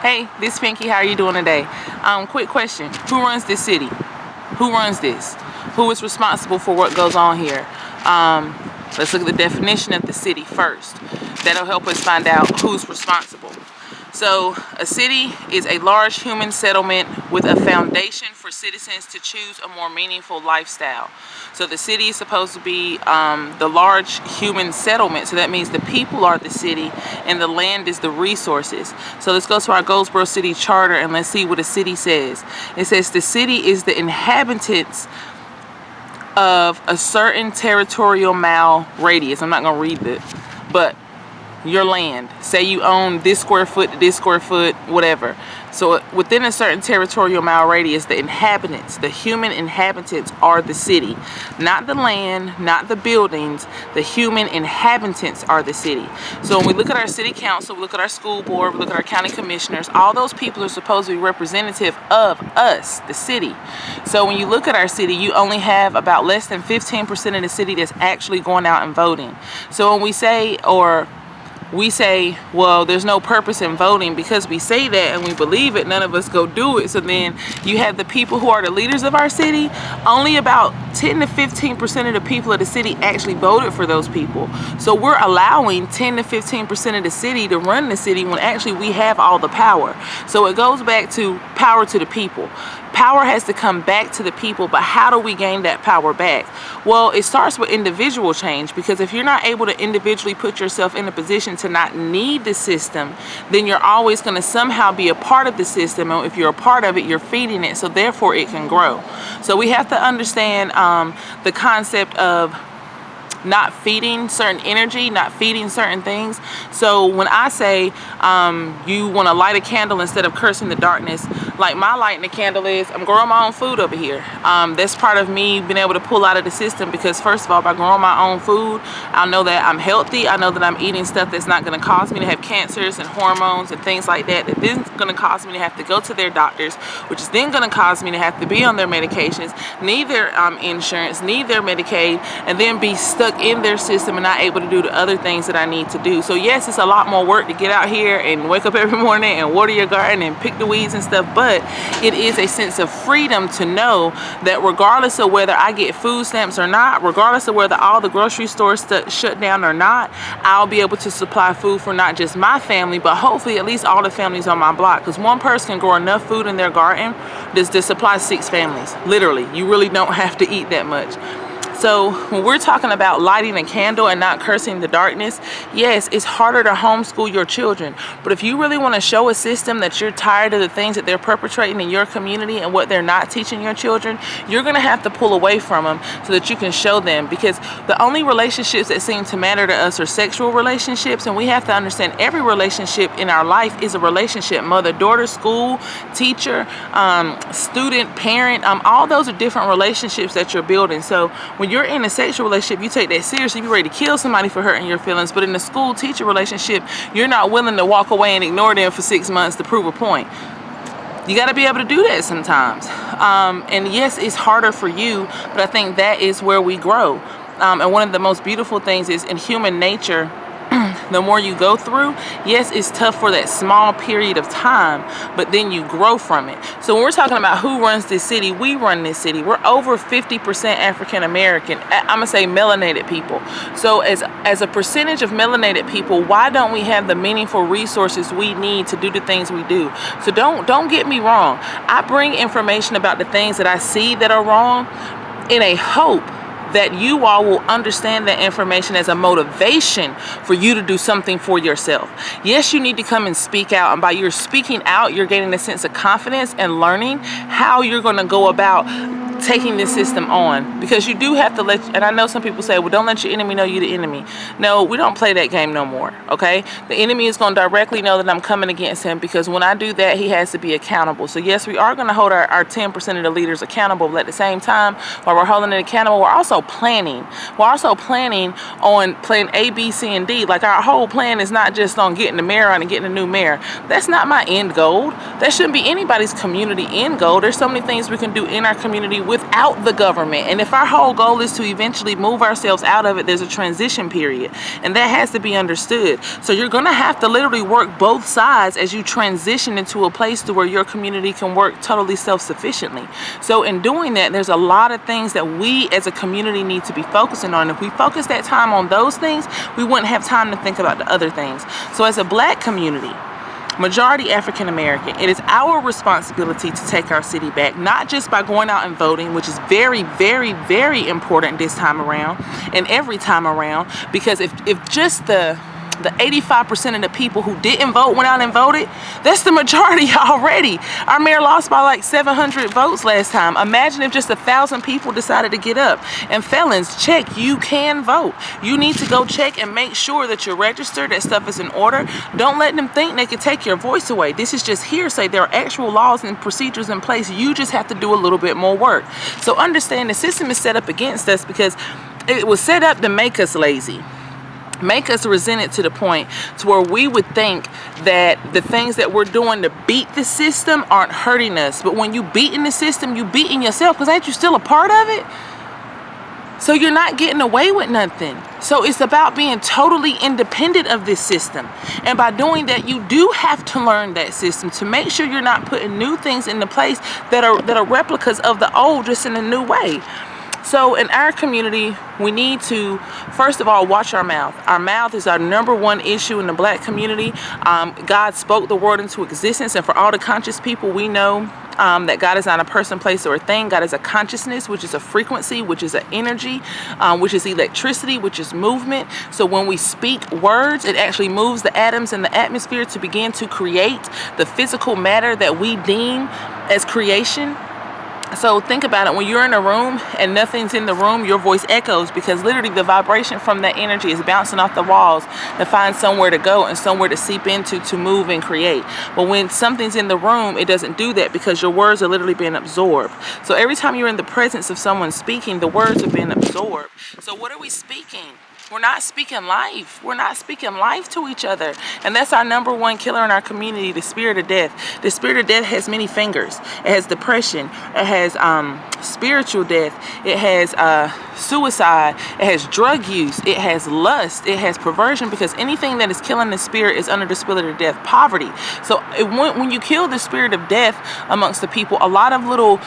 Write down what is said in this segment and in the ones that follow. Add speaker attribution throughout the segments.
Speaker 1: Hey, this is Pinky. How are you doing today? Quick question. Who runs this city? Who runs this? Who is responsible for what goes on here? Let's look at the definition of the city first. That'll help us find out who's responsible. So a city is a large human settlement with a foundation for citizens to choose a more meaningful lifestyle. So the city is supposed to be the large human settlement. So that means the people are the city and the land is the resources. So let's go to our Goldsboro City Charter and let's see what a city says. It says the city is the inhabitants of a certain territorial mile radius. I'm not going to read it, but your land. Say you own this square foot to this square foot, whatever. So within a certain territorial mile radius, the inhabitants, the human inhabitants are the city. Not the land, not the buildings. The human inhabitants are the city. So when we look at our city council, we look at our school board, we look at our county commissioners, all those people are supposed to be representative of us, the city. So when you look at our city, you only have about less than 15% of the city that's actually going out and voting. So when we say, well, there's no purpose in voting, because we say that and we believe it, none of us go do it. So then you have the people who are the leaders of our city. Only about 10 to 15% of the people of the city actually voted for those people. So we're allowing 10 to 15% of the city to run the city when actually we have all the power. So it goes back to power to the people. Power has to come back to the people, but how do we gain that power back? Well, it starts with individual change, because if you're not able to individually put yourself in a position to not need the system, then you're always going to somehow be a part of the system, and if you're a part of it, you're feeding it, so therefore it can grow. So we have to understand the concept of not feeding certain energy, not feeding certain things. So when I say you want to light a candle instead of cursing the darkness, like my lighting the candle is, I'm growing my own food over here. That's part of me being able to pull out of the system, because first of all, by growing my own food, I know that I'm healthy. I know that I'm eating stuff that's not going to cause me to have cancers and hormones and things like that, that then going to cause me to have to go to their doctors, which is then going to cause me to have to be on their medications, need their insurance, need their Medicaid, and then be stuck in their system and not able to do the other things that I need to do. So yes, it's a lot more work to get out here and wake up every morning and water your garden and pick the weeds and stuff, but it is a sense of freedom to know that regardless of whether I get food stamps or not, regardless of whether all the grocery stores shut down or not, I'll be able to supply food for not just my family, but hopefully at least all the families on my block, because one person can grow enough food in their garden to supply 6 families. Literally, you really don't have to eat that much. So when we're talking about lighting a candle and not cursing the darkness, yes, it's harder to homeschool your children. But if you really want to show a system that you're tired of the things that they're perpetrating in your community and what they're not teaching your children, you're going to have to pull away from them so that you can show them. Because the only relationships that seem to matter to us are sexual relationships. And we have to understand every relationship in our life is a relationship. Mother, daughter, school, teacher, student, parent, all those are different relationships that you're building. So when you're in a sexual relationship, you take that seriously, you're ready to kill somebody for hurting your feelings. But in a school teacher relationship, you're not willing to walk away and ignore them for 6 months to prove a point. You got to be able to do that sometimes. And yes, it's harder for you, but I think that is where we grow. And one of the most beautiful things is in human nature, the more you go through, yes, it's tough for that small period of time, but then you grow from it. So when we're talking about who runs this city, we run this city. We're over 50% African American. I'm gonna say melanated people. So as a percentage of melanated people, why don't we have the meaningful resources we need to do the things we do? So don't get me wrong. I bring information about the things that I see that are wrong in a hope that you all will understand that information as a motivation for you to do something for yourself. Yes, you need to come and speak out, and by your speaking out, you're gaining a sense of confidence and learning how you're going to go about taking this system on, because you do have to and I know some people say, well, don't let your enemy know you're the enemy. No, we don't play that game no more, okay? The enemy is going to directly know that I'm coming against him, because when I do that, he has to be accountable. So yes, we are going to hold our 10% of the leaders accountable, but at the same time, while we're holding it accountable, we're also planning. We're also planning on plan A, B, C, and D. Like, our whole plan is not just on getting the mayor on and getting a new mayor. That's not my end goal. That shouldn't be anybody's community end goal. There's so many things we can do in our community with without the government. And if our whole goal is to eventually move ourselves out of it, there's a transition period, and that has to be understood. So you're going to have to literally work both sides as you transition into a place to where your community can work totally self-sufficiently. So in doing that, there's a lot of things that we as a community need to be focusing on. If we focus that time on those things, we wouldn't have time to think about the other things. So as a Black community, majority African American, it is our responsibility to take our city back, not just by going out and voting, which is very, very, very important this time around and every time around, because if just the 85% of the people who didn't vote went out and voted, that's the majority already. Our mayor lost by like 700 votes last time. Imagine if just 1,000 people decided to get up. And felons, check, you can vote. You need to go check and make sure that you're registered, that stuff is in order. Don't let them think they can take your voice away. This is just hearsay. There are actual laws and procedures in place. You just have to do a little bit more work. So understand the system is set up against us because it was set up to make us lazy, make us resented to the point to where we would think that the things that we're doing to beat the system aren't hurting us. But when you beating the system, you beating yourself, because ain't you still a part of it? So you're not getting away with nothing. So it's about being totally independent of this system. And by doing that, you do have to learn that system to make sure you're not putting new things into place that are replicas of the old, just in a new way. So in our community, we need to, first of all, watch our mouth. Our mouth is our #1 issue in the Black community. God spoke the word into existence, and for all the conscious people, we know that God is not a person, place, or a thing. God is a consciousness, which is a frequency, which is an energy, which is electricity, which is movement. So when we speak words, it actually moves the atoms in the atmosphere to begin to create the physical matter that we deem as creation. So think about it, when you're in a room and nothing's in the room, your voice echoes, because literally the vibration from that energy is bouncing off the walls to find somewhere to go and somewhere to seep into, to move and create. But when something's in the room, it doesn't do that, because your words are literally being absorbed. So every time you're in the presence of someone speaking, the words are being absorbed. So what are we speaking? We're not speaking life. We're not speaking life to each other. And that's our #1 killer in our community, the spirit of death. The spirit of death has many fingers. It has depression. It has spiritual death. It has suicide. It has drug use. It has lust. It has perversion, because anything that is killing the spirit is under the spirit of death. Poverty. So when you kill the spirit of death amongst the people, a lot of little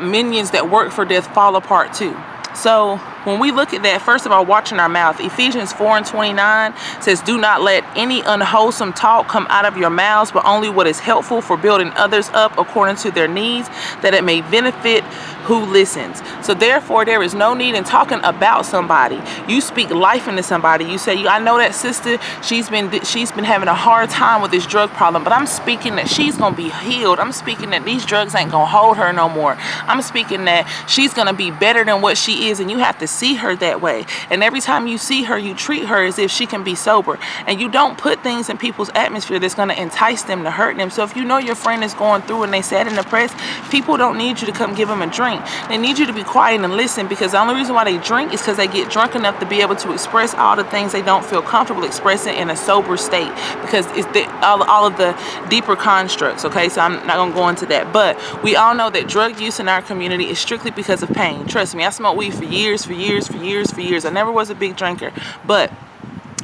Speaker 1: minions that work for death fall apart too. So when we look at that, first of all, watching our mouth. Ephesians 4:29 says, do not let any unwholesome talk come out of your mouths, but only what is helpful for building others up according to their needs, that it may benefit who listens. So therefore, there is no need in talking about somebody. You speak life into somebody. You say, I know that sister, she's been having a hard time with this drug problem, but I'm speaking that she's going to be healed. I'm speaking that these drugs ain't going to hold her no more. I'm speaking that she's going to be better than what she is, and you have to see her that way. And every time you see her, you treat her as if she can be sober. And you don't put things in people's atmosphere that's going to entice them to hurt them. So if you know your friend is going through and they sat in the press, people don't need you to come give them a drink. They need you to be quiet and listen, because the only reason why they drink is because they get drunk enough to be able to express all the things they don't feel comfortable expressing in a sober state, because it's all of the deeper constructs. Okay, so I'm not going to go into that. But we all know that drug use in our community is strictly because of pain. Trust me, I smoked weed for years. I never was a big drinker, but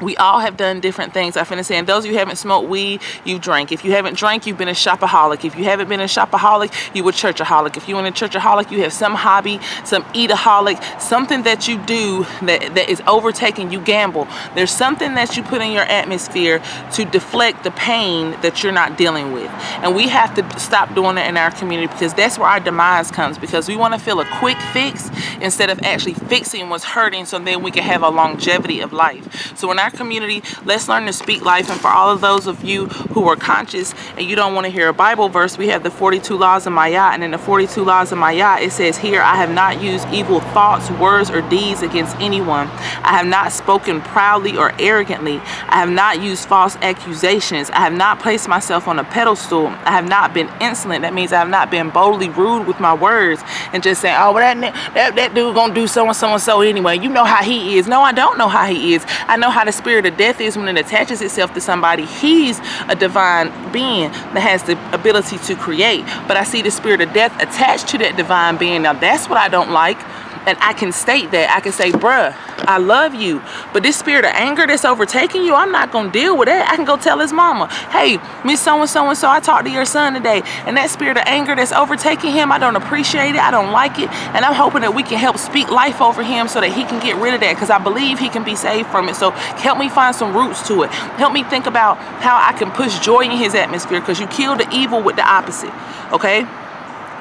Speaker 1: we all have done different things. I finna say, and those of you who haven't smoked weed, you drank. If you haven't drank, you've been a shopaholic. If you haven't been a shopaholic, you a churchaholic. If you're in a churchaholic, you have some hobby, some eataholic, something that you do that is overtaking. You gamble. There's something that you put in your atmosphere to deflect the pain that you're not dealing with. And we have to stop doing that in our community, because that's where our demise comes, because we want to feel a quick fix instead of actually fixing what's hurting, so then we can have a longevity of life. So in our community, let's learn to speak life. And for all of those of you who are conscious and you don't want to hear a Bible verse, we have the 42 laws of Ma'at, and in the 42 laws of Ma'at, it says here, I have not used evil thoughts, words, or deeds against anyone. I have not spoken proudly or arrogantly. I have not used false accusations. I have not placed myself on a pedestal. I have not been insolent. That means I have not been boldly rude with my words and just saying, oh, well, that dude gonna do so and so and so anyway. You know how he is. No, I don't know how he is. I know how to that spirit of death is when it attaches itself to somebody. He's a divine being that has the ability to create. But I see the spirit of death attached to that divine being. Now that's what I don't like. And I can state that. I can say, bruh, I love you, but this spirit of anger that's overtaking you, I'm not going to deal with that. I can go tell his mama, hey, Miss so-and-so, I talked to your son today, and that spirit of anger that's overtaking him, I don't appreciate it. I don't like it. And I'm hoping that we can help speak life over him so that he can get rid of that, because I believe he can be saved from it. So help me find some roots to it. Help me think about how I can push joy in his atmosphere, because you kill the evil with the opposite, okay?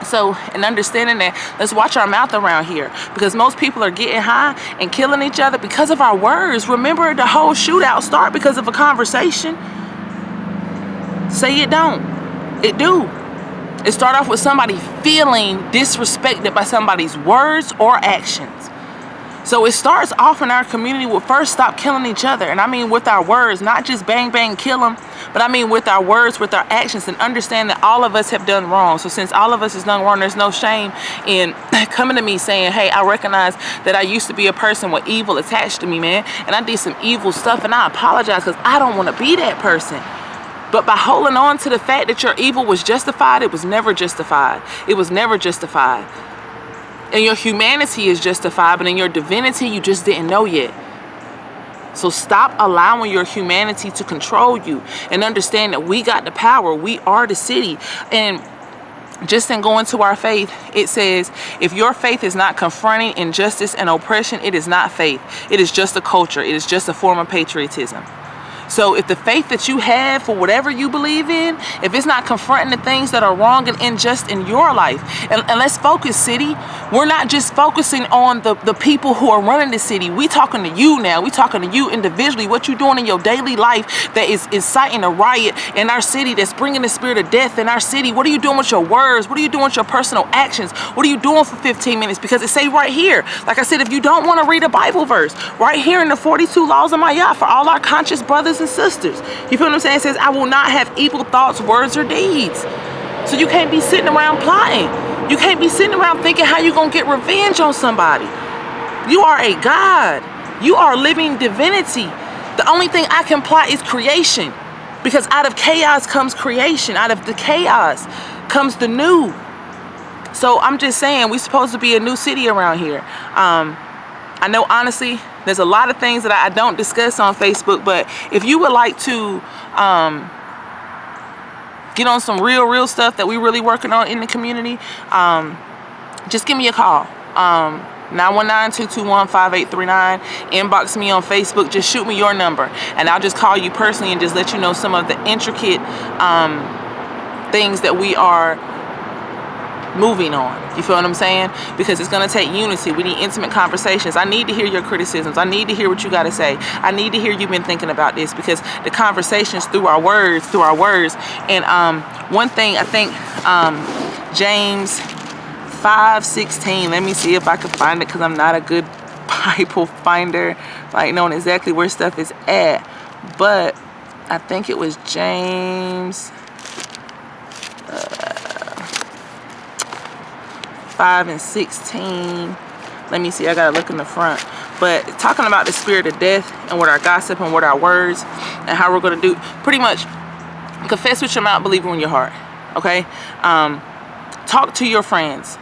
Speaker 1: So, in understanding that, let's watch our mouth around here, because most people are getting high and killing each other because of our words. Remember, the whole shootout started because of a conversation. Say it don't. It do. It start off with somebody feeling disrespected by somebody's words or actions. So it starts off in our community with first stop killing each other. And I mean with our words, not just bang, bang, kill them, but I mean with our words, with our actions, and understand that all of us have done wrong. So since all of us has done wrong, there's no shame in coming to me saying, hey, I recognize that I used to be a person with evil attached to me, man. And I did some evil stuff, and I apologize because I don't want to be that person. But by holding on to the fact that your evil was justified, it was never justified. It was never justified. And your humanity is justified, but in your divinity, you just didn't know yet. So stop allowing your humanity to control you, and understand that we got the power. We are the city. And just in going to our faith, it says, if your faith is not confronting injustice and oppression, it is not faith. It is just a culture. It is just a form of patriotism. So if the faith that you have for whatever you believe in, if it's not confronting the things that are wrong and unjust in your life, and let's focus, city. We're not just focusing on the people who are running the city. We talking to you now. We talking to you individually. What you doing in your daily life that is inciting a riot in our city, that's bringing the spirit of death in our city? What are you doing with your words? What are you doing with your personal actions? What are you doing for 15 minutes? Because it say right here, like I said, if you don't want to read a Bible verse, right here in the 42 laws of Ma'at for all our conscious brothers and sisters. You feel what I'm saying? It says, I will not have evil thoughts, words, or deeds. So you can't be sitting around plotting. You can't be sitting around thinking how you're going to get revenge on somebody. You are a God. You are living divinity. The only thing I can plot is creation, because out of chaos comes creation. Out of the chaos comes the new. So I'm just saying, we're supposed to be a new city around here. I know, honestly, there's a lot of things that I don't discuss on Facebook, but if you would like to get on some real stuff that we're really working on in the community, just give me a call. 919-221-5839. Inbox me on Facebook. Just shoot me your number, and I'll just call you personally and just let you know some of the intricate things that we are moving on. You feel what I'm saying? Because it's going to take unity. We need intimate conversations. I need to hear your criticisms. I need to hear what you got to say. I need to hear you've been thinking about this, because the conversations through our words. And one thing, I think James 5:16, let me see if I can find it, because I'm not a good Bible finder, like knowing exactly where stuff is at, but I think it was James 5:16. Let me see, I gotta look in the front. But talking about the spirit of death, and with our gossip and with our words, and how we're gonna do, pretty much, confess with your mouth, believe in your heart. Okay? Talk to your friends.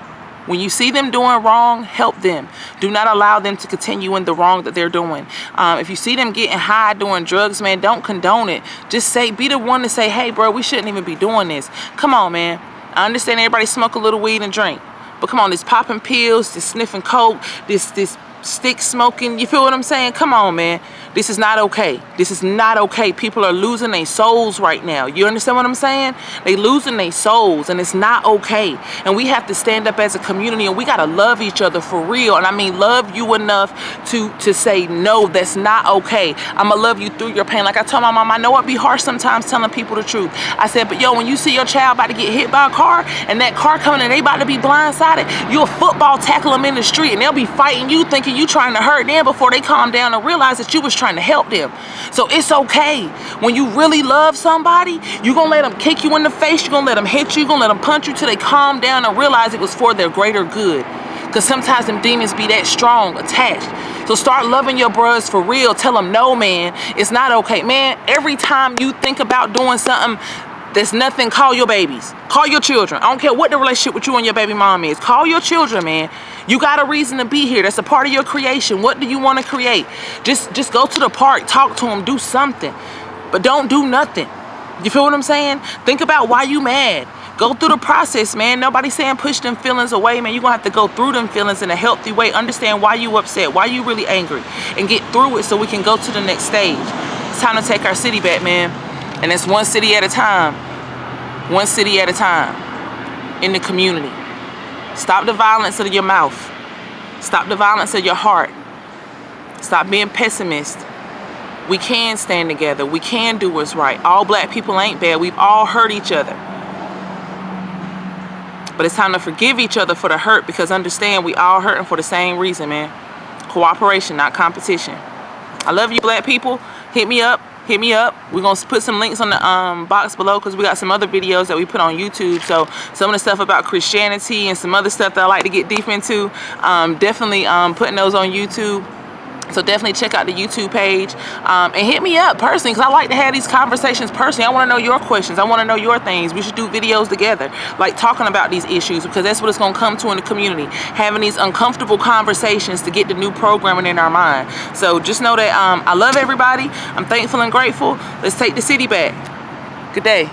Speaker 1: When you see them doing wrong, help them. Do not allow them to continue in the wrong that they're doing. If you see them getting high, doing drugs, man, don't condone it. Just say, be the one to say, hey, bro, we shouldn't even be doing this. Come on, man. I understand everybody smoke a little weed and drink, but come on, this popping pills, this sniffing coke, this stick smoking, you feel what I'm saying? Come on, man. This is not okay. This is not okay. People are losing their souls right now. You understand what I'm saying? They losing their souls, and it's not okay. And we have to stand up as a community, and we got to love each other for real. And I mean, love you enough to say, no, that's not okay. I'm going to love you through your pain. Like I told my mom, I know it be harsh sometimes telling people the truth. I said, but yo, when you see your child about to get hit by a car, and that car coming and they about to be blindsided, you'll football tackle them in the street, and they'll be fighting you, thinking you trying to hurt them, before they calm down and realize that you was trying to help them. So it's okay. When you really love somebody, you're going to let them kick you in the face. You're going to let them hit you. You're going to let them punch you till they calm down and realize it was for their greater good. Because sometimes them demons be that strong, attached. So start loving your bros for real. Tell them, no, man, it's not okay. Man, every time you think about doing something that's nothing, call your babies. Call your children. I don't care what the relationship with you and your baby mom is. Call your children, man. You got a reason to be here. That's a part of your creation. What do you want to create? Just go to the park, talk to them, do something. But don't do nothing. You feel what I'm saying? Think about why you mad. Go through the process, man. Nobody's saying push them feelings away, man. You're going to have to go through them feelings in a healthy way. Understand why you upset, why you really angry, and get through it so we can go to the next stage. It's time to take our city back, man. And it's one city at a time. One city at a time. In the community. Stop the violence of your mouth. Stop the violence of your heart. Stop being pessimist. We can stand together. We can do what's right. All black people ain't bad. We've all hurt each other. But it's time to forgive each other for the hurt, because understand we all hurting for the same reason, man. Cooperation, not competition. I love you, black people. Hit me up. Hit me up. We're going to put some links on the box below, because we got some other videos that we put on YouTube. So some of the stuff about Christianity and some other stuff that I like to get deep into, definitely putting those on YouTube. So definitely check out the YouTube page and hit me up personally, because I like to have these conversations personally. I want to know your questions. I want to know your things. We should do videos together, like talking about these issues, because that's what it's going to come to in the community. Having these uncomfortable conversations to get the new programming in our mind. So just know that I love everybody. I'm thankful and grateful. Let's take the city back. Good day.